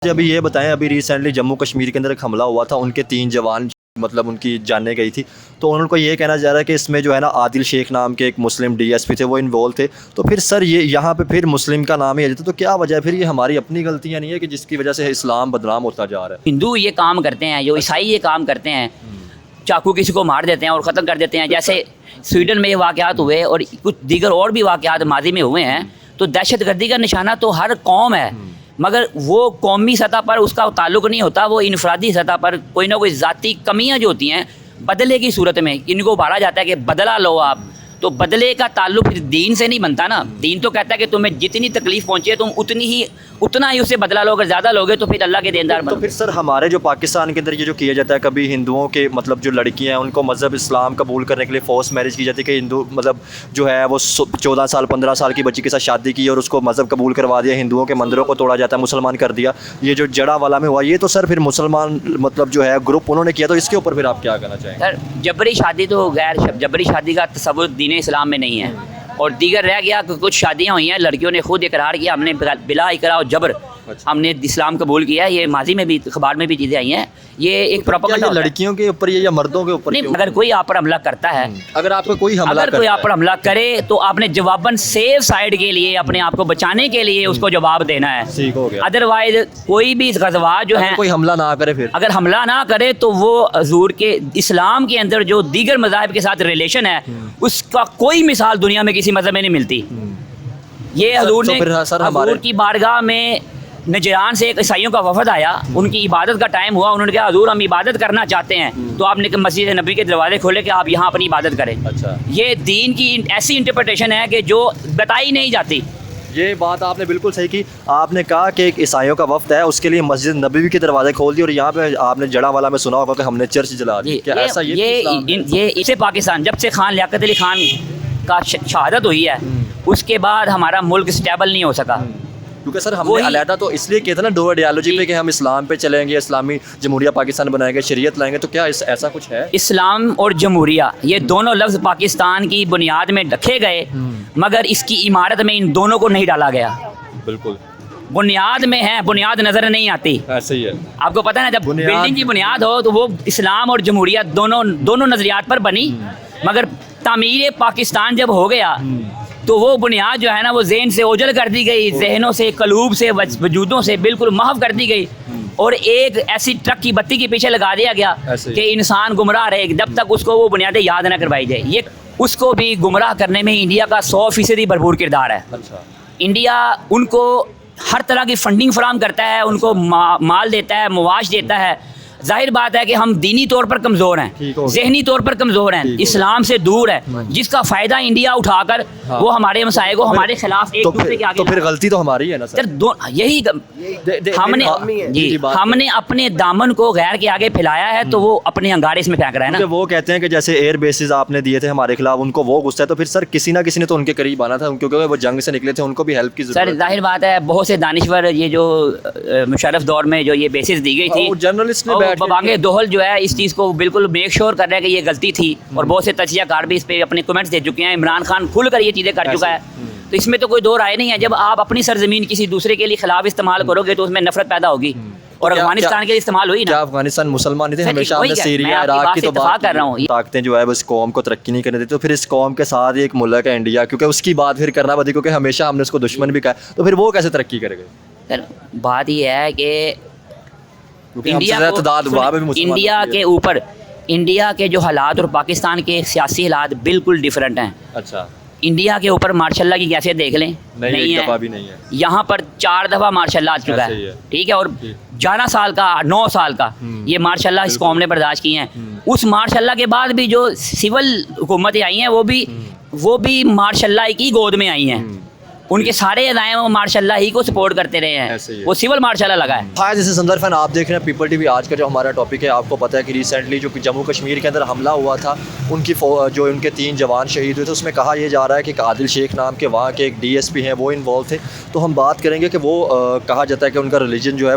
ابھی یہ بتائیں، ابھی ریسنٹلی جموں کشمیر کے اندر ایک حملہ ہوا تھا، ان کے 3 جوان مطلب ان کی جانیں گئی تھی، تو ان کو یہ کہنا جا رہا ہے کہ اس میں جو ہے نا عادل شیخ نام کے ایک مسلم ڈی ایس پی تھے، وہ انوالو تھے. تو پھر سر یہ یہاں پہ پھر مسلم کا نام ہی آ جاتا ہے، تو کیا وجہ ہے پھر؟ یہ ہماری اپنی غلطیاں نہیں ہے کہ جس کی وجہ سے اسلام بدنام ہوتا جا رہا ہے؟ ہندو یہ کام کرتے ہیں، جو عیسائی یہ کام کرتے ہیں، چاقو کسی کو مار دیتے ہیں اور ختم کر دیتے ہیں. جیسے سویڈن میں یہ واقعات ہوئے اور کچھ دیگر اور بھی واقعات ماضی میں ہوئے ہیں. تو دہشت گردی کا نشانہ تو ہر قوم ہے، مگر وہ قومی سطح پر اس کا تعلق نہیں ہوتا، وہ انفرادی سطح پر کوئی نہ کوئی ذاتی کمیاں جو ہوتی ہیں بدلے کی صورت میں ان کو ابھارا جاتا ہے کہ بدلہ لو آپ. تو بدلے کا تعلق دین سے نہیں بنتا نا. دین تو کہتا ہے کہ تمہیں جتنی تکلیف پہنچے تم اتنا ہی اسے بدلہ لو، اگر زیادہ لوگے تو پھر اللہ کے دیندار بنو. تو پھر سر ہمارے جو پاکستان کے اندر یہ جو کیا جاتا ہے، کبھی ہندوؤں کے مطلب جو لڑکیاں ہیں ان کو مذہب اسلام قبول کرنے کے لیے فورس میرج کی جاتی ہے کہ ہندو مطلب جو ہے وہ 14 سال 15 سال کی بچی کے ساتھ شادی کی اور اس کو مذہب قبول کروا دیا، ہندوؤں کے مندروں کو توڑا جاتا ہے، مسلمان کر دیا. یہ جو جڑا والا میں ہوا، یہ تو سر پھر مسلمان مطلب جو ہے گروپ انہوں نے کیا، تو اس کے اوپر پھر آپ کیا کہنا چاہیں گے؟ سر جبری شادی تو جبری شادی کا تصور دین اسلام میں نہیں ہے. اور دیگر رہ گیا کہ کچھ شادیاں ہوئی ہیں، لڑکیوں نے خود اقرار کیا ہم نے بلا اکراہ و جبر ہم نے اسلام قبول کیا ہے. یہ ماضی میں بھی اخبار میں بھی چیزیں آئی ہیں. یہ ایک پروپیگنڈا ہے. لڑکیوں کے اوپر یا مردوں کے اوپر؟ نہیں، اگر کوئی آپ پر حملہ کرتا ہے، اگر آپ کو کوئی حملہ کرے تو آپ نے جواباً سیف سائڈ کے لیے اپنے آپ کو بچانے کے لیے اس کو جواب دینا ہے. ٹھیک ہو گیا. ادروائز کوئی بھی غزوات جو ہیں، کوئی حملہ نہ کرے، پھر اگر حملہ نہ کرے تو وہ حضور کے اسلام کے اندر جو دیگر مذاہب کے ساتھ ریلیشن ہے اس کا کوئی مثال دنیا میں کسی مذہب میں نہیں ملتی. یہ حضور نے حضور کی بارگاہ میں نجران سے ایک عیسائیوں کا وفد آیا، ان کی عبادت کا ٹائم ہوا، انہوں نے کہا حضور ہم عبادت کرنا چاہتے ہیں. تو آپ نے مسجد نبی کے دروازے کھولے کہ آپ یہاں اپنی عبادت کریں. اچھا، یہ دین کی ایسی انٹرپریٹیشن ہے کہ جو بتائی نہیں جاتی. یہ بات آپ نے بالکل صحیح کی. آپ نے کہا کہ ایک عیسائیوں کا وفد ہے، اس کے لیے مسجد نبوی کے دروازے کھول دیے، اور یہاں پہ آپ نے جڑا والا میں سنا ہوگا کہ ہم نے چرچ جلا دی. کیا ایسا یہ اسے پاکستان جب سے خان لیاقت علی خان کا شہادت ہوئی ہے اس کے بعد ہمارا ملک اسٹیبل نہیں ہو سکا. کیونکہ سر ہم نے علیحدہ تو اس لیے کیا تھا نا، دو آئیڈیالوجی پہ کہ ہم اسلام پہ چلیں گے، اسلامی جمہوریہ پاکستان بنائیں گے، شریعت لائیں گے. تو کیا ایسا کچھ ہے؟ اسلام اور جمہوریہ یہ دونوں لفظ پاکستان کی بنیاد میں رکھے گئے، مگر اس کی عمارت میں ان دونوں کو نہیں ڈالا گیا. بالکل بنیاد میں ہے، بنیاد نظر نہیں آتی. ایسے ہی ہے. آپ کو پتہ ہے نا، جب بلڈنگ کی بنیاد ہو تو وہ اسلام اور جمہوریت دونوں نظریات پر بنی، مگر تعمیر پاکستان جب ہو گیا تو وہ بنیاد جو ہے نا وہ ذہن سے اوجھل کر دی گئی، ذہنوں سے، قلوب سے، وجودوں سے بالکل محو کر دی گئی، اور ایک ایسی ٹرک کی بتی کے پیچھے لگا دیا گیا کہ انسان گمراہ رہے جب تک اس کو وہ بنیادیں یاد نہ کروائی جائے. یہ اس کو بھی گمراہ کرنے میں انڈیا کا 100% بھرپور کردار ہے. انڈیا ان کو ہر طرح کی فنڈنگ فراہم کرتا ہے، ان کو مال دیتا ہے، معاش دیتا ہے. ظاہر بات ہے کہ ہم دینی طور پر کمزور ہیں، ذہنی طور پر کمزور ہیں، اسلام سے دور ہے، جس کا فائدہ انڈیا اٹھا کر وہ ہمارے مسائل کو ہمارے خلاف ایک دوسرے کے آگے. تو پھر غلطی تو ہماری ہے نا سر. یہی ہم نے اپنے دامن کو غیر کے آگے پھیلایا ہے، تو وہ اپنے انگارے اس میں پھینک رہا ہے نا. وہ کہتے ہیں کہ جیسے ایئر بیسز آپ نے دیے تھے ہمارے خلاف، ان کو وہ غصہ ہے، تو پھر سر کسی نہ کسی نے تو ان کے قریب آنا تھا، کیونکہ وہ جنگ سے نکلے تھے، ان کو بھی ہیلپ کی ضرورت ہے. سر ظاہر بات ہے بہت سے دانشور، یہ جو مشرف دور میں جو یہ بیسز دی گئی تھی، جرنلسٹ نے ببانگ دوہل جو ہے اس چیز کو بالکل میک شور کر رہا ہے کہ یہ غلطی تھی، اور بہت سے تجزیہ کار بھی اس پہ اپنے کمنٹس دے چکے ہیں. عمران خان کھل کر یہ چیزیں کر چکا ہے، تو اس میں تو کوئی دو رائے نہیں ہے. جب آپ اپنی سرزمین کسی دوسرے کے لیے خلاف استعمال کرو گے تو اس میں نفرت پیدا ہوگی، اور افغانستان کے لیے استعمال ہوئی نا. کیا افغانستان مسلمان تھے؟ ہمیشہ ہم نے سیریا، عراق کی تو بات کر رہا ہوں. طاقتیں جو ہے اس قوم کو ترقی نہیں کرنے دیتی، تو پھر اس قوم کے ساتھ ایک ملک ہے انڈیا، کیونکہ اس کی بات پھر کرنا پڑتی، کیونکہ ہمیشہ ہم نے اس کو دشمن بھی کہا، تو پھر وہ کیسے ترقی کرے گا؟ بات یہ ہے کہ انڈیا کے اوپر انڈیا کے جو حالات اور پاکستان کے سیاسی حالات بالکل ڈیفرنٹ ہیں. اچھا، انڈیا کے اوپر ماشاء اللہ کی کیفیت دیکھ لیں، نہیں ہے. یہاں پر 4 دفعہ ماشاء اللہ آ چکا ہے، ٹھیک ہے، اور 11 سال کا 9 سال کا یہ ماشاء اللہ اس قوم نے برداشت کی ہیں. اس ماشاء اللہ کے بعد بھی جو سول حکومتیں آئی ہیں وہ بھی ماشاء اللہ کی گود میں آئی ہیں. ان کے سارے ادائیں وہ مارشاء اللہ ہی کو سپورٹ کرتے رہے ہیں، وہ سول مارشاء اللہ لگا ہے. ہاں، جیسے سندر فین آپ دیکھ رہے ہیں پیپل ٹی وی. آج کا جو ہمارا ٹاپک ہے، آپ کو پتہ ہے کہ ریسنٹلی جو جموں کشمیر کے اندر حملہ ہوا تھا، ان کی جو ان کے 3 جوان شہید ہوئے تھے، اس میں کہا یہ جا رہا ہے کہ عادل شیخ نام کے وہاں کے ایک ڈی ایس پی ہیں، وہ انوالو تھے. تو ہم بات کریں گے کہ وہ کہا جاتا ہے کہ ان کا ریلیجن جو ہے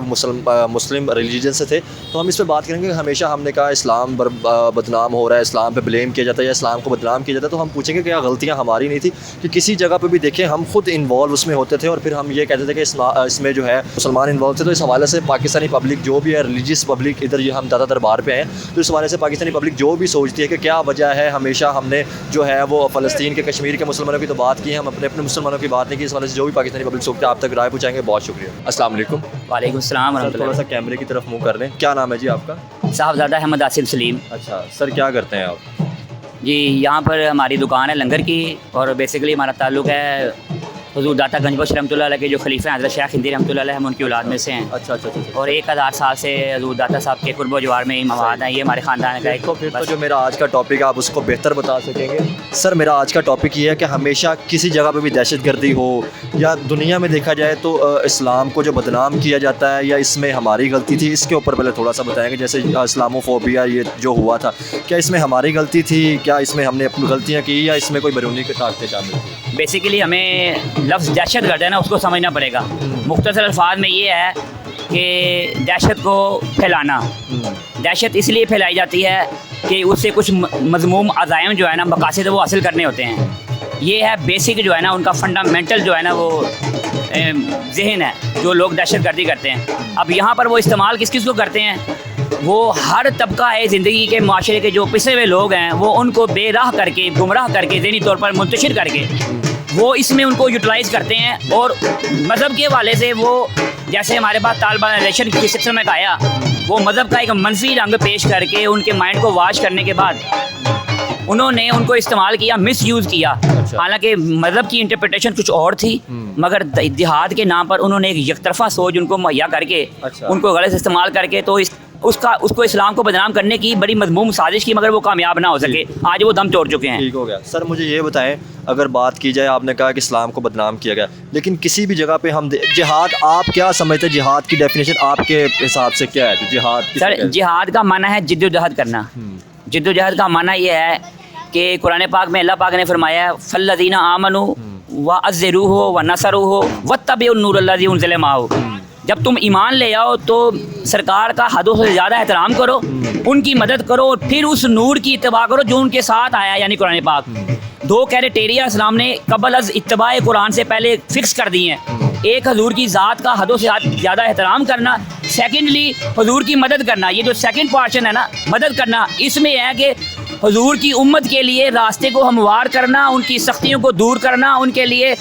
مسلم ریلیجن سے تھے. تو ہم اس پہ بات کریں گے کہ ہمیشہ ہم نے کہا اسلام بدنام ہو رہا ہے، اسلام پہ بلیم کیا جاتا ہے یا اسلام کو بدنام کیا جاتا ہے. تو ہم پوچھیں گے کہ کیا غلطیاں ہماری نہیں تھی کہ کسی جگہ پہ بھی دیکھیں ہم خود انوالو اس میں ہوتے تھے اور پھر ہم یہ کہتے تھے کہ اس میں جو ہے مسلمان انوالو تھے. تو اس حوالے سے پاکستانی پبلک جو بھی ہے, ریلیجیس پبلک, ادھر یہ ہم داتا دربار پہ ہیں, تو اس حوالے سے پاکستانی پبلک جو بھی سوچتی ہے کہ کیا وجہ ہے, ہمیشہ ہم نے جو ہے وہ فلسطین کے, کشمیر کے مسلمانوں کی تو بات کی ہے, ہم اپنے مسلمانوں کی بات نہیں کی. اس حوالے سے جو بھی پاکستانی پبلک سوچتے ہیں آپ تک رائے پہنچائیں گے. بہت شکریہ. السلام علیکم. وعلیکم السلام ورحمۃ تھوڑا اللہ. سا کیمرے کی طرف منہ کر لیں. کیا نام ہے جی آپ کا؟ صاحبزادہ احمد آصف سلیم. اچھا سر, کیا کرتے ہیں آپ؟ جی یہاں پر ہماری دکان ہے لنگر کی, اور بیسیکلی ہمارا تعلق ہے حضور داتا گنج بخش رحمۃ اللہ علیہ کے جو خلیفہ ہیں حضرت شیخ ہندی رحمۃ اللہ علیہ, ہم ان کی اولاد میں سے ہیں. اچھا اچھا اچھا. اور 1000 سال سے حضور داتا صاحب کے قرب و جوار میں مواد ہیں, یہ ہمارے خاندان کا ایک. پھر تو جو میرا آج کا ٹاپک ہے آپ اس کو بہتر بتا سکیں گے. سر میرا آج کا ٹاپک یہ ہے کہ ہمیشہ کسی جگہ پہ بھی دہشت گردی ہو یا دنیا میں دیکھا جائے تو اسلام کو جو بدنام کیا جاتا ہے, یا اس میں ہماری غلطی تھی, اس کے اوپر پہلے تھوڑا سا بتائیں گے. جیسے اسلاموفوبیا یہ جو ہوا تھا, کیا اس میں ہماری غلطی تھی, کیا اس میں ہم نے اپنی غلطیاں کی, یا اس میں کوئی بیرونی کی طاقتیں شامل تھیں؟ بیسیکلی ہمیں لفظ دہشت گرد ہے نا, اس کو سمجھنا پڑے گا. مختصر الفاظ میں یہ ہے کہ دہشت کو پھیلانا, دہشت اس لیے پھیلائی جاتی ہے کہ اس سے کچھ مذموم عزائم جو ہے نا, مقاصد وہ حاصل کرنے ہوتے ہیں. یہ ہے بیسک جو ہے نا ان کا فنڈامنٹل جو ہے نا وہ ذہن ہے جو لوگ دہشت گردی کرتے ہیں. اب یہاں پر وہ استعمال کس کس کو کرتے ہیں, وہ ہر طبقہ ہے زندگی کے, معاشرے کے جو پسے ہوئے لوگ ہیں وہ ان کو بے راہ کر کے, گمراہ کر کے, ذہنی طور پر منتشر کر کے وہ اس میں ان کو یوٹیلائز کرتے ہیں. اور مذہب کے حوالے سے وہ جیسے ہمارے پاس طالبانیزیشن کی سسٹم میں آیا, وہ مذہب کا ایک منفی رنگ پیش کر کے ان کے مائنڈ کو واش کرنے کے بعد انہوں نے ان کو استعمال کیا, مس یوز کیا. حالانکہ مذہب کی انٹرپریٹیشن کچھ اور تھی, مگر جہاد کے نام پر انہوں نے ایک یک طرفہ سوچ ان کو مہیا کر کے ان کو غلط استعمال کر کے تو اس کو اسلام کو بدنام کرنے کی بڑی مذموم سازش کی, مگر وہ کامیاب نہ ہو سکے. آج وہ دم توڑ چکے ہیں. ٹھیک ہو گیا. سر مجھے یہ بتائیں, اگر بات کی جائے, آپ نے کہا کہ اسلام کو بدنام کیا گیا, لیکن کسی بھی جگہ پہ ہم جہاد, آپ کیا سمجھتے ہیں جہاد کی ڈیفینیشن آپ کے حساب سے کیا ہے؟ جو جہاد, سر جہاد کا معنی ہے جد و جہد کرنا. جد و جہد کا معنی یہ ہے کہ قرآن پاک میں اللہ پاک نے فرمایا فالذین آمنوا وعزروہ ونصروہ واتبعوا النور الذی انزل معہ. جب تم ایمان لے آؤ تو سرکار کا حدوں سے زیادہ احترام کرو, ان کی مدد کرو, اور پھر اس نور کی اتباع کرو جو ان کے ساتھ آیا, یعنی قرآن پاک. 2 کریٹیریا اسلام نے قبل از اتباع قرآن سے پہلے فکس کر دی ہیں. ایک حضور کی ذات کا حدوں سے زیادہ احترام کرنا, سیکنڈلی حضور کی مدد کرنا. یہ جو سیکنڈ پارشن ہے نا, مدد کرنا, اس میں ہے کہ حضور کی امت کے لیے راستے کو ہموار کرنا, ان کی سختیوں کو دور کرنا, ان کے لیے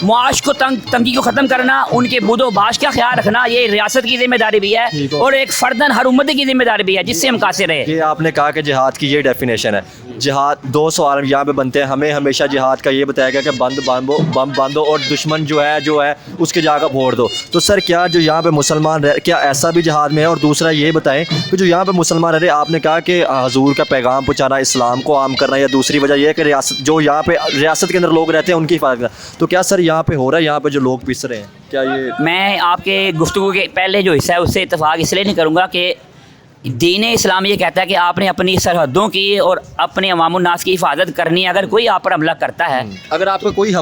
معاش کو تنگی کو ختم کرنا, ان کے بود و باش کا خیال رکھنا. یہ ریاست کی ذمہ داری بھی ہے اور ایک فردن ہر امت کی ذمہ داری بھی ہے جس سے ہم قاصر رہے. یہ آپ نے کہا کہ جہاد کی یہ ڈیفینیشن ہے. جہاد 2 سوال یہاں پہ بنتے ہیں. ہمیں ہمیشہ جہاد کا یہ بتایا گیا کہ بم باندھو اور دشمن جو ہے اس کے جگہ پھوڑ دو. تو سر کیا جو یہاں پہ مسلمان کیا ایسا بھی جہاد میں ہے؟ اور دوسرا یہ بتائیں کہ جو یہاں پہ مسلمان رہے, آپ نے کہا کہ حضور کا پیغام پہنچانا, اسلام کو عام کرنا, یا دوسری وجہ یہ ہے کہ ریاست جو یہاں پہ ریاست کے اندر لوگ رہتے ہیں ان کی حفاظت کرنا. تو کیا سر یہاں پہ ہو رہا ہے, یہاں پہ جو لوگ پس رہے ہیں, کیا یہ؟ میں آپ کے گفتگو کے پہلے جو حصہ ہے اس سے اتفاق اس لیے نہیں کروں گا کہ دین اسلام یہ کہتا ہے کہ آپ نے اپنی سرحدوں کی اور اپنے عوام الناس کی حفاظت کرنی ہے. اگر کوئی آپ پر حملہ کرتا ہے, اگر آپ کو کوئی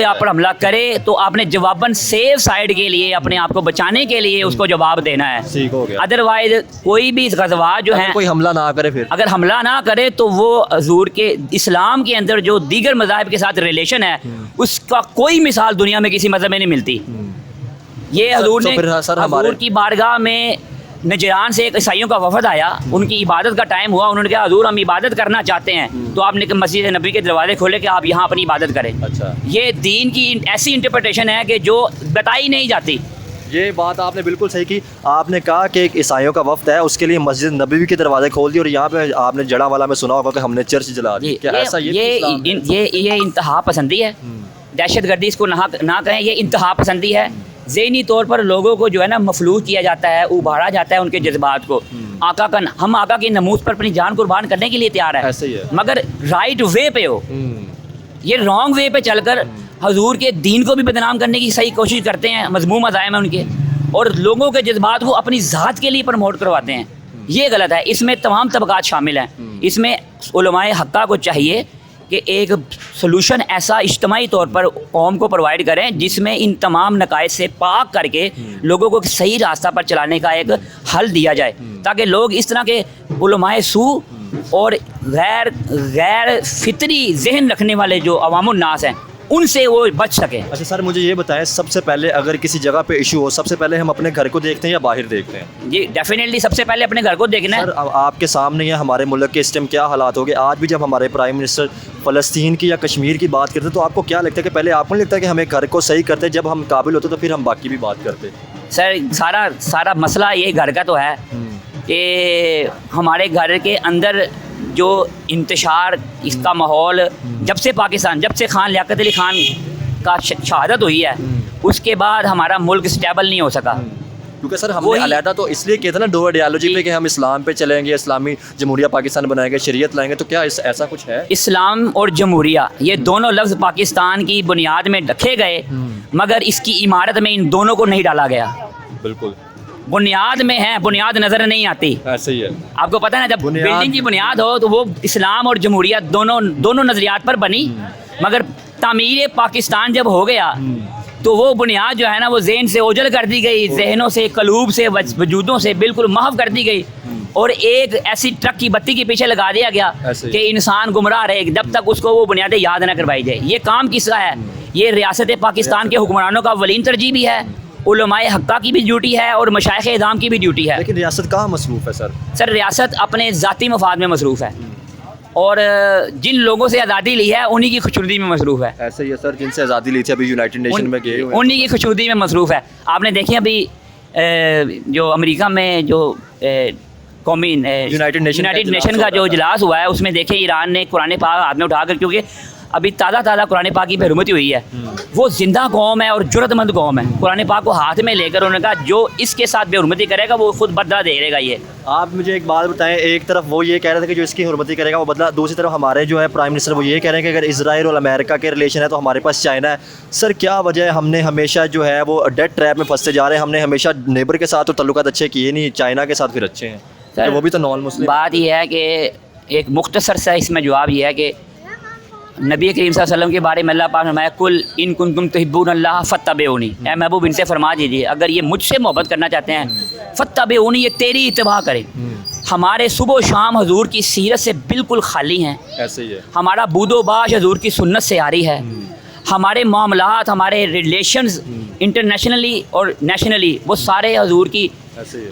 آپ پر حملہ کرے تو آپ نے جواباً سیف سائڈ کے لیے, اپنے آپ کو بچانے کے لیے اس کو جواب دینا ہے. ٹھیک ہو گیا. ادروائز کوئی بھی غزوات جو ہیں, کوئی حملہ نہ کرے, پھر اگر حملہ نہ کرے تو وہ حضور کے اسلام کے اندر جو دیگر مذاہب کے ساتھ ریلیشن ہے اس کا کوئی مثال دنیا میں کسی مذہب میں نہیں ملتی. یہ حضور نے حضور کی بارگاہ میں نجران سے ایک عیسائیوں کا وفد آیا, ان کی عبادت کا ٹائم ہوا, انہوں نے کہا حضور ہم عبادت کرنا چاہتے ہیں. تو آپ نے مسجد نبی کے دروازے کھولے کہ آپ یہاں اپنی عبادت کریں. یہ دین کی ایسی انٹرپریٹیشن ہے کہ جو بتائی نہیں جاتی. یہ بات آپ نے بالکل صحیح کی. آپ نے کہا کہ ایک عیسائیوں کا وفد ہے, اس کے لیے مسجد نبوی کے دروازے کھول دی, اور یہاں پہ آپ نے جڑا والا میں سنا ہوگا کہ ہم نے چرچ جلا دی. کیا ایسا یہ انتہا پسندی ہے, دہشت گردی اس کو نہ کہیں, یہ انتہا پسندی ہے. ذہنی طور پر لوگوں کو جو ہے نا مفلوج کیا جاتا ہے, ابھارا جاتا ہے ان کے جذبات کو. ہم آقا کے ناموس پر اپنی جان قربان کرنے کے لیے تیار ہیں, مگر رائٹ وے پہ ہو. یہ رانگ وے پہ چل کر حضور کے دین کو بھی بدنام کرنے کی صحیح کوشش کرتے ہیں, مذموم عزائم ہیں ان کے, اور لوگوں کے جذبات کو اپنی ذات کے لیے پروموٹ کرواتے ہیں. یہ غلط ہے. اس میں تمام طبقات شامل ہیں. اس میں علماء حقہ کو چاہیے کہ ایک سلوشن ایسا اجتماعی طور پر قوم کو پرووائڈ کریں جس میں ان تمام نقائص سے پاک کر کے لوگوں کو صحیح راستہ پر چلانے کا ایک حل دیا جائے, تاکہ لوگ اس طرح کے علماء سو اور غیر فطری ذہن رکھنے والے جو عوام الناس ہیں ان سے وہ بچ سکے. اچھا سر مجھے یہ بتائیں سب سے پہلے اگر کسی جگہ پہ ایشو ہو سب سے پہلے ہم اپنے گھر کو دیکھتے ہیں یا باہر دیکھتے ہیں؟ جی ڈیفینیٹلی سب سے پہلے اپنے گھر کو دیکھنا ہے. سر اب آپ کے سامنے ہے ہمارے ملک کے اس ٹائم کیا حالات ہو گئے. آج بھی جب ہمارے پرائم منسٹر فلسطین کی یا کشمیر کی بات کرتے ہیں تو آپ کو کیا لگتا ہے کہ پہلے آپ کو نہیں لگتا کہ ہمیں گھر کو صحیح کرتے جب ہم قابل ہوتے تو پھر ہم باقی بھی بات کرتے؟ سر سارا مسئلہ یہ گھر کا تو ہے کہ ہمارے گھر کے اندر جو انتشار اس کا ماحول جب سے پاکستان جب سے خان لیاقت علی خان کا شہادت ہوئی ہے اس کے بعد ہمارا ملک اسٹیبل نہیں ہو سکا. کیونکہ سر ہم نے علیحدہ تو اس لیے کیا تھا نا دو آئیڈیالوجی پہ کہ ہم اسلام پہ چلیں گے, اسلامی جمہوریہ پاکستان بنائیں گے, شریعت لائیں گے, تو کیا ایسا کچھ ہے؟ اسلام اور جمہوریہ یہ دونوں لفظ پاکستان کی بنیاد میں رکھے گئے مگر اس کی عمارت میں ان دونوں کو نہیں ڈالا گیا. بالکل بنیاد میں ہے, بنیاد نظر نہیں آتی. ایسے ہی ہے. آپ کو پتہ ہے نا جب بلڈنگ کی بنیاد ہو تو وہ اسلام اور جمہوریہ دونوں نظریات پر بنی مگر تعمیر پاکستان جب ہو گیا تو وہ بنیاد جو ہے نا وہ ذہن سے اوجھل کر دی گئی, ذہنوں سے, قلوب سے, وجودوں سے بالکل محو کر دی گئی اور ایک ایسی ٹرک کی بتی کے پیچھے لگا دیا گیا کہ انسان گمراہ رہے جب تک اس کو وہ بنیادیں یاد نہ کروائی جائے. یہ کام کس کا ہے؟ یہ ریاست پاکستان کے حکمرانوں کا اولین ترجیح بھی ہے, علماء حقہ کی بھی ڈیوٹی ہے اور مشائخ اعظام کی بھی ڈیوٹی ہے. لیکن ریاست کہاں مصروف ہے سر؟ سر ریاست اپنے ذاتی مفاد میں مصروف ہے اور جن لوگوں سے آزادی لی ہے انہی کی خوشنودی میں مصروف ہے. ایسے ہی ہے سر, جن سے آزادی لی تھی ابھی یونائٹڈ نیشن میں گئے ہوئے انہی کی خوشنودی میں مصروف ہے. آپ نے دیکھیں ابھی جو امریکہ میں جو قومی یونائٹڈ نیشن کا جو اجلاس ہوا ہے اس میں دیکھیں ایران نے قرآن پاک ہاتھ میں اٹھا کر, کیونکہ ابھی تازہ قرآن پاک کی بے حرمتی ہوئی ہے, وہ زندہ قوم ہے اور جرأت مند قوم ہے, قرآن پاک کو ہاتھ میں لے کر انہوں نے کہا جو اس کے ساتھ بے حرمتی کرے گا وہ خود بدلہ دے گا. یہ آپ مجھے ایک بات بتائیں, ایک طرف وہ یہ کہہ رہے تھے کہ جو اس کی حرمتی کرے گا وہ بدلہ, دوسری طرف ہمارے جو ہے پرائم منسٹر وہ یہ کہہ رہے ہیں کہ اگر اسرائیل اور امریکہ کے ریلیشن ہے تو ہمارے پاس چائنا ہے. سر کیا وجہ ہے ہم نے ہمیشہ جو ہے وہ ڈیڈ ٹریپ میں پھنستے جا رہے ہیں؟ ہم نے ہمیشہ نیبر کے ساتھ تو تعلقات اچھے کیے نہیں, چائنا کے ساتھ پھر اچھے ہیں, وہ بھی تو نان مسلم. بات یہ ہے کہ ایک مختصر سا اس میں جواب یہ ہے کہ نبی کریم صلی اللہ علیہ وسلم کے بارے میں اللہ پاک نے فرمایا کل ان کنتم تحبون اللہ فاتبعونی, اے محبوب ان سے فرما دیجیے اگر یہ مجھ سے محبت کرنا چاہتے ہیں فاتبعونی, یہ تیری اتباع کریں. ہمارے صبح و شام حضور کی سیرت سے بالکل خالی ہیں. ایسے ہی ہے. ہمارا بود و باش حضور کی سنت سے آ رہی ہے. ہمارے معاملات, ہمارے ریلیشنز انٹرنیشنلی اور نیشنلی وہ سارے حضور کی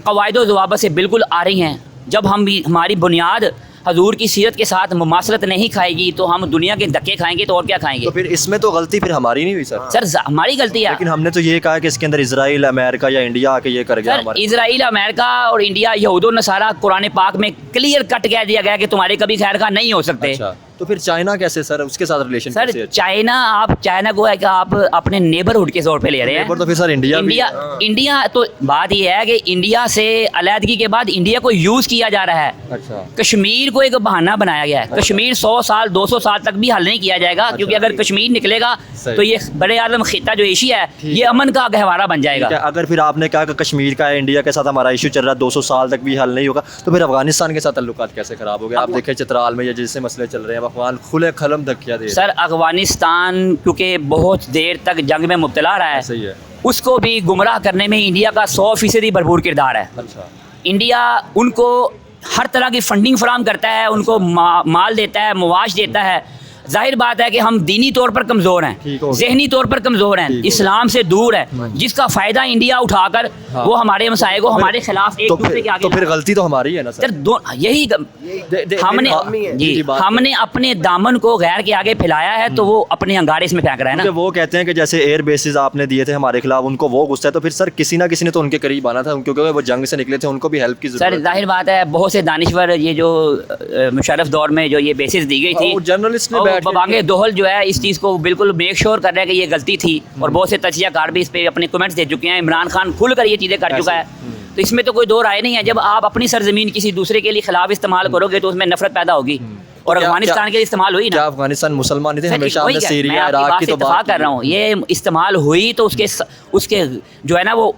قواعد و ضوابط سے بالکل آ رہی ہیں. جب ہم بھی ہماری بنیاد حضور کی سیرت کے ساتھ مماثلت نہیں کھائے گی تو ہم دنیا کے دھکے کھائیں گے تو اور کیا کھائیں گے؟ تو پھر اس میں تو غلطی پھر ہماری نہیں ہوئی سر؟ سر ہماری غلطی ہے. لیکن ہم نے تو یہ کہا کہ اس کے اندر اسرائیل, امریکہ یا انڈیا آ کے یہ کر گیا. اسرائیل, امریکہ اور انڈیا, یہود و نصارہ قرآن پاک میں کلیئر کٹ کہہ دیا گیا کہ تمہارے کبھی خیر خواہ نہیں ہو سکتے. تو پھر چائنا کیسے سر, اس کے ساتھ ریلیشن سر چائنا, آپ چائنا کو ہے کہ آپ اپنے نیبرہڈ کے طور پہ لے رہے ہیں. تو پھر سر انڈیا تو بات یہ ہے کہ انڈیا سے علیحدگی کے بعد انڈیا کو یوز کیا جا رہا ہے. اچھا. کشمیر کو ایک بہانہ بنایا گیا ہے. کشمیر 100 سال 200 سال تک بھی حل نہیں کیا جائے گا کیونکہ اگر کشمیر نکلے گا تو یہ بڑے اعظم خطہ جو ایشیا ہے یہ امن کا گہوارہ بن جائے گا. اگر پھر آپ نے کہا کہ کشمیر کا انڈیا کے ساتھ ہمارا ایشو چل رہا ہے 200 سال تک بھی حل نہیں ہوگا تو پھر افغانستان کے ساتھ تعلقات کیسے خراب ہو گئے؟ آپ دیکھیں چترال میں یا جیسے مسئلے چل رہے ہیں افغان کھلے قلم دھکیا دے. سر افغانستان کیونکہ بہت دیر تک جنگ میں مبتلا رہا ہے, صحیح ہے, اس کو بھی گمراہ کرنے میں انڈیا کا 100% بھرپور کردار ہے. اچھا. انڈیا ان کو ہر طرح کی فنڈنگ فراہم کرتا ہے, ان کو مال دیتا ہے, معاش دیتا ہے. ظاہر بات ہے کہ ہم دینی طور پر کمزور ہیں, ذہنی طور پر کمزور ہیں, اسلام سے دور ہیں, جس کا فائدہ انڈیا اٹھا کر وہ ہمارے مسائل کو ہمارے خلاف ایک دوسرے کے آگے. تو پھر غلطی تو ہماری ہے نا سر. یہی ہم نے اپنے دامن کو غیر کے آگے پھیلایا ہے تو وہ اپنے انگارے اس میں پھینک رہا ہے نا. وہ کہتے ہیں کہ جیسے ایئر بیسز آپ نے دیے تھے ہمارے خلاف, ان کو وہ غصہ ہے, تو پھر سر کسی نہ کسی نے تو ان کے قریب آنا تھا کیونکہ وہ جنگ سے نکلے تھے, ان کو بھی ہیلپ کی ضرورت. سر ظاہر بات ہے بہت سے دانشور, یہ جو مشرف دور میں جو یہ بیسز دی گئی تھی, جرنلسٹ نے ببانگ دوہل جو ہے اس چیز کو بالکل میک شور کر رہے ہیں کہ یہ غلطی تھی, اور بہت سے تجزیہ کار بھی اس پہ اپنے کمنٹس دے چکے ہیں. عمران خان کھل کر یہ چیزیں کر چکا ہے, تو اس میں تو کوئی دو رائے نہیں ہے. جب آپ اپنی سرزمین کسی دوسرے کے لیے خلاف استعمال کرو گے تو اس میں نفرت پیدا ہوگی, اور افغانستان کے لیے استعمال ہوئی نا. کیا افغانستان مسلمان نہیں تھے ہمیشہ؟ ہم نے سیریا عراق کی تو بات کر رہا ہوں, یہ استعمال ہوئی تو اس کے جو ہے نا وہ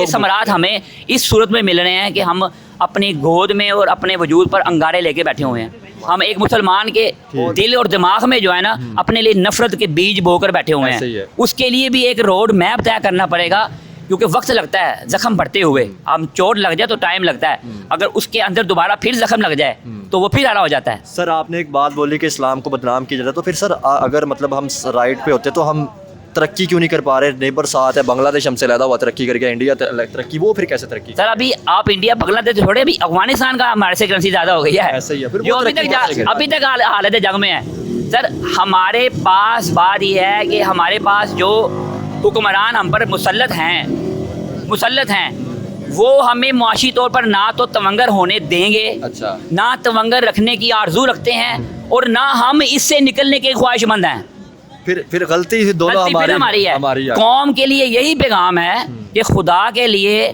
ثمرات ہمیں اس صورت میں مل رہے ہیں کہ ہم اپنی گود میں اور اپنے وجود پر انگارے لے کے بیٹھے ہوئے ہیں. ہم ایک مسلمان کے دل اور دماغ میں جو ہے نا اپنے لیے نفرت کے بیج بو کر بیٹھے ہوئے ہیں. اس کے لیے بھی ایک روڈ میپ طے کرنا پڑے گا کیونکہ وقت لگتا ہے زخم بڑھتے ہوئے. ہم چوٹ لگ جائے تو ٹائم لگتا ہے, اگر اس کے اندر دوبارہ پھر زخم لگ جائے تو وہ پھر آڑا ہو جاتا ہے. سر آپ نے ایک بات بولی کہ اسلام کو بدنام کیا جاتا ہے, تو پھر سر اگر مطلب ہم رائٹ پہ ہوتے تو ہم ترقی کیوں نہیں کر پا رہے؟ نیبر ساتھ ہے, بنگلہ دیش ہم سے علیحدہ ہوا ترقی کر گیا, انڈیا ترقی, وہ پھر کیسے ترقی؟ سر ابھی آپ انڈیا بنگلہ دیش چھوڑے, ابھی افغانستان کا ہمارے سے کرنسی زیادہ ہو گئی ہے, ایسا ہی ہے پھر, جو ابھی تک حالت جنگ میں ہے. سر ہمارے پاس بات یہ ہے کہ ہمارے پاس جو حکمران ہم پر مسلط ہیں وہ ہمیں معاشی طور پر نہ تو تونگر ہونے دیں گے, اچھا, نہ تونگر رکھنے کی آرزو رکھتے ہیں, اور نہ ہم اس سے نکلنے کے خواہش مند ہیں. پھر غلطی دونوں ہماری ہے. قوم کے لیے یہی پیغام ہے کہ خدا کے لیے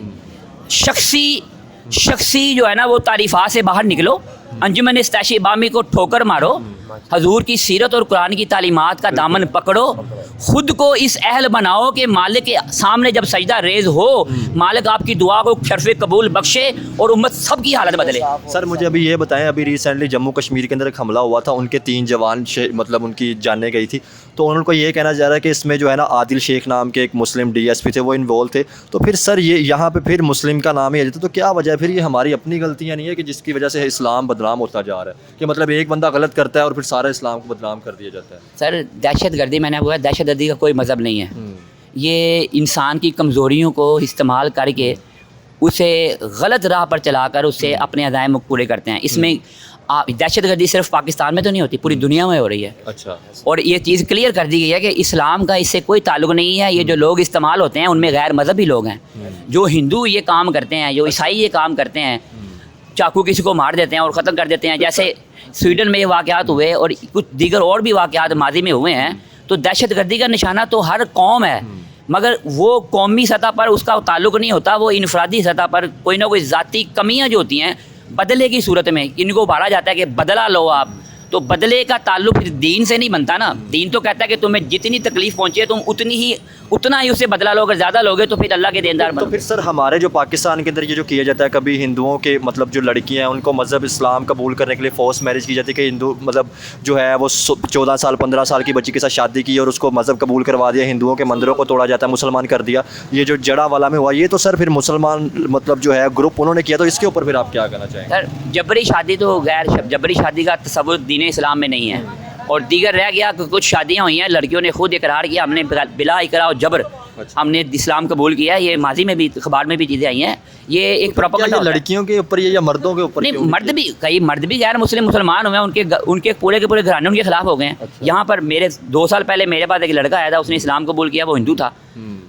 شخصی جو ہے نا وہ تعریفات سے باہر نکلو, انجمن استائشی بامی کو ٹھوکر مارو, حضور کی سیرت اور قرآن کی تعلیمات کا دامن پکڑو, خود کو اس اہل بناؤ کہ مالک کے سامنے جب سجدہ ریز ہو مالک آپ کی دعا کو شرف قبول بخشے اور امت سب کی حالت بدلے. سر مجھے ابھی یہ بتائیں, ابھی ریسنٹلی جموں کشمیر کے اندر ایک حملہ ہوا تھا, ان کے 3 جوان مطلب ان کی جانیں گئی تھی, تو ان کو یہ کہنا جا رہا ہے کہ اس میں جو ہے نا عادل شیخ نام کے ایک مسلم DSP تھے, وہ انوالو تھے. تو پھر سر یہ یہاں پہ پھر مسلم کا نام ہی آ جاتا, تو کیا وجہ ہے پھر؟ یہ ہماری اپنی غلطیاں نہیں ہے کہ جس کی وجہ سے اسلام بدنام ہوتا جا رہا ہے, کہ مطلب ایک بندہ غلط کرتا ہے اور پھر سارا اسلام کو بدنام کر دیا جاتا ہے؟ سر دہشت گردی, میں نے آپ کو کہا دہشت گردی کا کوئی مذہب نہیں ہے, یہ انسان کی کمزوریوں کو استعمال کر کے اسے غلط راہ پر چلا کر اس سے اپنے عزائم پورے کرتے ہیں. اس میں دہشت گردی صرف پاکستان میں تو نہیں ہوتی, پوری دنیا میں ہو رہی ہے. اچھا, اور یہ چیز کلیئر کر دی گئی ہے کہ اسلام کا اس سے کوئی تعلق نہیں ہے. یہ جو لوگ استعمال ہوتے ہیں ان میں غیر مذہبی لوگ ہیں, جو ہندو یہ کام کرتے ہیں, جو عیسائی یہ کام کرتے ہیں, چاقو کسی کو مار دیتے ہیں اور ختم کر دیتے ہیں, جیسے سویڈن میں یہ واقعات ہوئے اور کچھ دیگر اور بھی واقعات ماضی میں ہوئے ہیں. تو دہشت گردی کا نشانہ تو ہر قوم ہے, مگر وہ قومی سطح پر اس کا تعلق نہیں ہوتا, وہ انفرادی سطح پر کوئی نہ کوئی ذاتی کمیاں جو ہوتی ہیں بدلے کی صورت میں ان کو ابھارا جاتا ہے کہ بدلہ لو آپ. تو بدلے کا تعلق پھر دین سے نہیں بنتا نا. دین تو کہتا ہے کہ تمہیں جتنی تکلیف پہنچے تم اتنا ہی اسے بدلہ لو, اگر زیادہ لوگے تو پھر اللہ کے دیندار بنو. تو پھر سر ہمارے جو پاکستان کے اندر یہ جو کیا جاتا ہے, کبھی ہندوؤں کے مطلب جو لڑکیاں ہیں ان کو مذہب اسلام قبول کرنے کے لیے فورس میرج کی جاتی ہے, کہ ہندو مطلب جو ہے وہ 14 سال 15 سال کی بچی کے ساتھ شادی کی اور اس کو مذہب قبول کروا دیا, ہندوؤں کے مندروں کو توڑا جاتا ہے, مسلمان کر دیا. یہ جو جڑا والا میں ہوا, یہ تو سر پھر مسلمان مطلب جو ہے گروپ انہوں نے کیا, تو اس کے اوپر پھر آپ کیا کہنا چاہیں گے؟ سر جبری شادی تو جبری شادی کا تصور دین اسلام میں نہیں ہے. اور دیگر رہ گیا کہ کچھ شادیاں ہوئی ہیں, لڑکیوں نے خود اقرار کیا ہم نے بلا اقرار و جبر ہم نے اسلام قبول کیا. یہ ماضی میں بھی اخبار میں بھی چیزیں آئی ہیں. یہ ایک پروپیگنڈا ہے. لڑکیوں کے اوپر یا مردوں کے اوپر؟ نہیں, مرد بھی, کئی مرد بھی غیر مسلمان ہوئے ہیں, ان کے پورے کے پورے گھرانے ان کے خلاف ہو گئے ہیں. یہاں پر میرے 2 سال پہلے میرے پاس ایک لڑکا آیا تھا, اس نے اسلام قبول کیا, وہ ہندو تھا,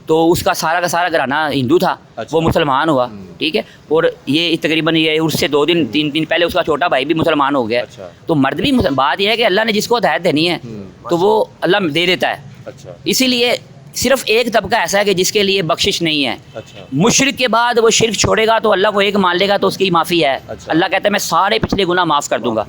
تو اس کا سارا گھرانہ ہندو تھا, وہ مسلمان ہوا. ٹھیک ہے, اور یہ تقریباً یہ اس سے 2 دن 3 دن پہلے اس کا چھوٹا بھائی بھی مسلمان ہو گیا. تو مرد بھی, بات یہ ہے کہ اللہ نے جس کو ہدایت دینی ہے تو وہ اللہ دے دیتا ہے. اسی لیے صرف ایک طبقہ ایسا ہے کہ جس کے لیے بخشش نہیں ہے. مشرک کے بعد وہ شرک چھوڑے گا تو اللہ کو ایک مان لے گا تو اس کی معافی ہے. اللہ کہتا ہے میں سارے پچھلے گناہ معاف کر دوں گا,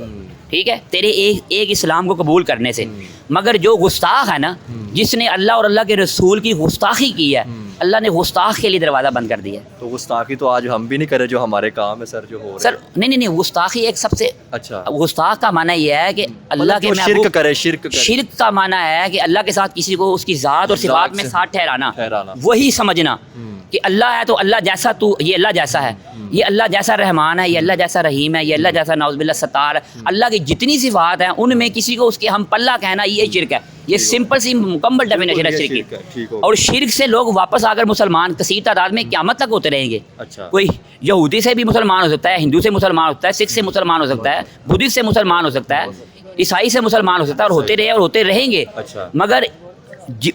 ٹھیک ہے, تیرے ایک اسلام کو قبول کرنے سے. مگر جو گستاخ ہے نا, جس نے اللہ اور اللہ کے رسول کی گستاخی کی ہے, اللہ نے گستاخ کے لیے دروازہ بند کر دیا ہے. تو گستاخی تو آج ہم بھی نہیں کرے, جو ہمارے کام ہے سر جو ہو رہا ہے. سر نہیں, گستاخی ایک سب سے, اچھا, گستاخ کا معنی یہ ہے کہ اللہ کے شرک کرے. شرک کا معنی ہے کہ اللہ کے ساتھ کسی کو اس کی ذات اور صفات میں ساتھ ٹھہرانا, وہی سمجھنا کہ اللہ ہے تو اللہ جیسا تو یہ اللہ جیسا ہے, یہ اللہ جیسا رحمان ہے, یہ اللہ جیسا رحیم ہے, یہ اللہ جیسا نعوذ باللہ ستار ہے. اللہ کی جتنی صفات ہیں ان میں کسی کو اس کے ہم پلہ کہنا یہ شرک ہے. یہ سمپل سی مکمل ڈیفینیشن ہے شرک کی. اور شرک سے لوگ واپس آ کر مسلمان کثیر تعداد میں قیامت تک ہوتے رہیں گے. کوئی یہودی سے بھی مسلمان ہو سکتا ہے, ہندو سے مسلمان ہو سکتا ہے, سکھ سے مسلمان ہو سکتا ہے, بدھسٹ سے مسلمان ہو سکتا ہے, عیسائی سے مسلمان ہو سکتا ہے, اور ہوتے رہے اور ہوتے رہیں گے. مگر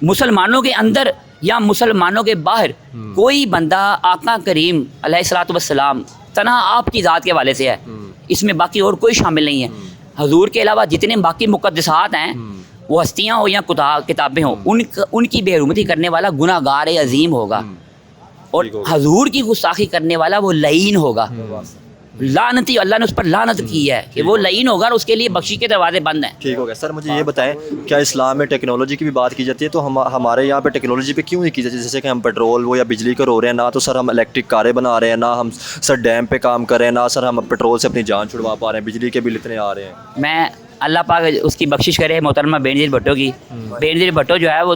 مسلمانوں کے اندر یا مسلمانوں کے باہر کوئی بندہ آقا کریم علیہ الصلوۃ والسلام تنہا آپ کی ذات کے والے سے ہے, اس میں باقی اور کوئی شامل نہیں ہے. حضور کے علاوہ جتنے باقی مقدسات ہیں, وہ ہستیاں ہو یا کتابیں ہوں, ان کی بے حرمتی کرنے والا گناہ گار عظیم ہوگا, اور حضور کی گستاخی کرنے والا وہ لعین ہوگا, لعنتی. اللہ نے اس پر لعنت کی ہے کہ وہ لعین ہوگا اور اس کے لیے بخشش کے دروازے بند ہیں. ٹھیک ہو گیا. سر مجھے یہ بتائیں, کیا اسلام میں ٹیکنالوجی کی بھی بات کی جاتی ہے؟ تو ہمارے یہاں پہ ٹیکنالوجی پہ کیوں نہیں کی جاتی؟ جیسے کہ ہم پیٹرول وہ یا بجلی کا رو رہے ہیں, نہ تو سر ہم الیکٹرک کاریں بنا رہے ہیں, نہ ہم سر ڈیم پہ کام کر رہے ہیں, نہ سر ہم پیٹرول سے اپنی جان چھڑوا پا رہے ہیں, بجلی کے بل اتنے آ رہے ہیں. میں اللہ پاک اس کی بخشش کرے محترمہ بے نظیر بھٹو کی. بے نظیر بھٹو جو ہے وہ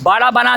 12